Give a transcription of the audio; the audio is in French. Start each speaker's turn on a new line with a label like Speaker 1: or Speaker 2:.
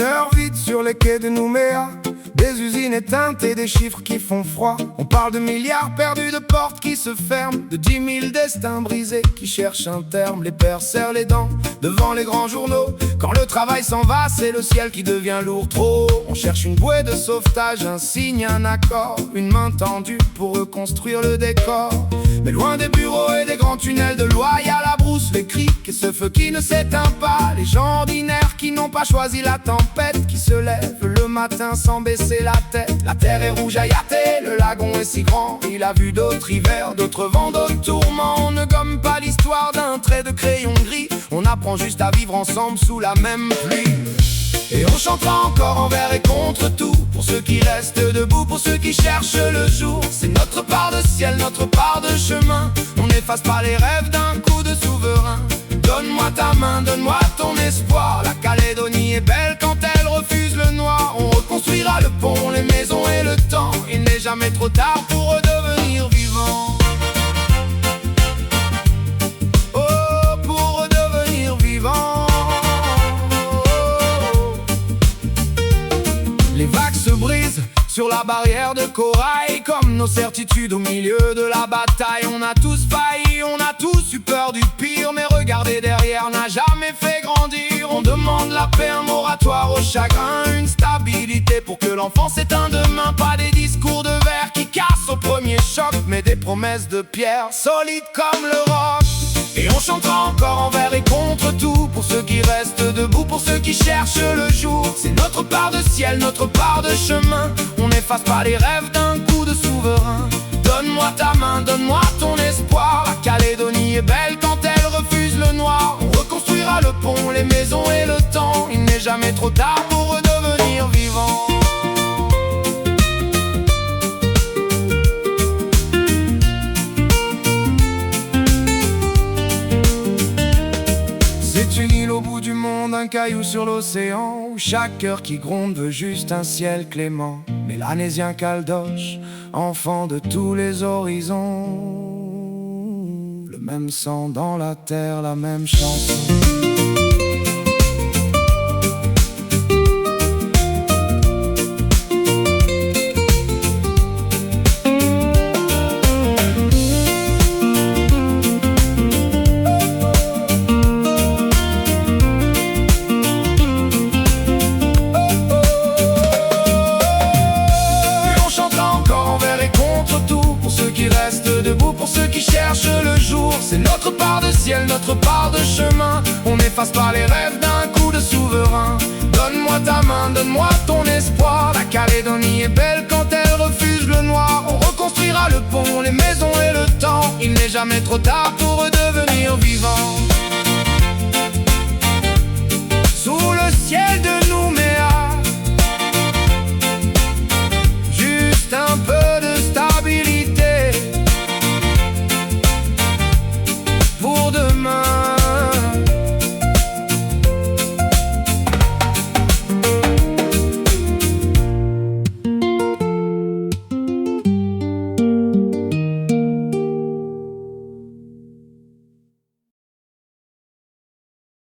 Speaker 1: heure vite sur les quais de Nouméa, des usines éteintes et des chiffres qui font froid. On parle de milliards perdus, de portes qui se ferment, de 10 000 destins brisés qui cherchent un terme. Les pères serrent les dents devant les grands journaux. Quand le travail s'en va, c'est le ciel qui devient lourd. Trop, on cherche une bouée de sauvetage, un signe, un accord, une main tendue pour reconstruire le décor. Mais loin des bureaux et des grands tunnels de loi, y a la brousse, les criques et ce feu qui ne s'éteint pas. Les gens ordinaires qui n'ont pas choisi la tempête, qui se lèvent le matin sans baisser la tête. La terre est rouge à Yaté, le lagon est si grand. Il a vu d'autres hivers, d'autres vents, d'autres tourments. On ne gomme pas l'histoire d'un trait de crayon gris. On apprend juste à vivre ensemble sous la même pluie. Et on chantera encore envers et contre tout, pour ceux qui restent debout, pour ceux qui cherchent le jour. C'est notre part de ciel, notre part de chemin. On n'efface pas les rêves d'un coup de souverain. Donne-moi ta main, donne-moi ton espoir. La Calédonie est belle quand elle refuse le noir. On reconstruira le pont, les maisons et le temps. Il n'est jamais trop tard pour redevenir vivant. Oh, pour redevenir vivant. Les vagues se brisent sur la barrière de corail, comme nos certitudes au milieu de la bataille. On a tous failli, on a tous eu peur du pire, mais regardez derrière n'a jamais fait grandir. On demande la paix, un moratoire au chagrin, une stabilité pour que l'enfance ait un demain. Pas des discours de verre qui cassent au premier choc, mais des promesses de pierre solides comme le roc. Et on chantera encore envers et contre tout, pour ceux qui restent debout, pour ceux qui cherchent le jour. C'est notre part de ciel, notre part de chemin. On n'efface pas les rêves d'un coup de souverain. Donne-moi ta main, donne-moi ton espoir. La Calédonie est belle quand elle refuse le noir. On reconstruira le pont, les maisons et le temps. Il n'est jamais trop tard pour redevenir vivant. C'est une île au bout du monde, un caillou sur l'océan, où chaque cœur qui gronde veut juste un ciel clément. Mélanésien Caldoche, enfant de tous les horizons, le même sang dans la terre, la même chanson. Pour ceux qui cherchent le jour, c'est notre part de ciel, notre part de chemin. On n'efface pas les rêves d'un coup de souverain. Donne-moi ta main, donne-moi ton espoir. La Calédonie est belle quand elle refuse le noir. On reconstruira le pont, les maisons et le temps. Il n'est jamais trop tard pour redevenir vivant.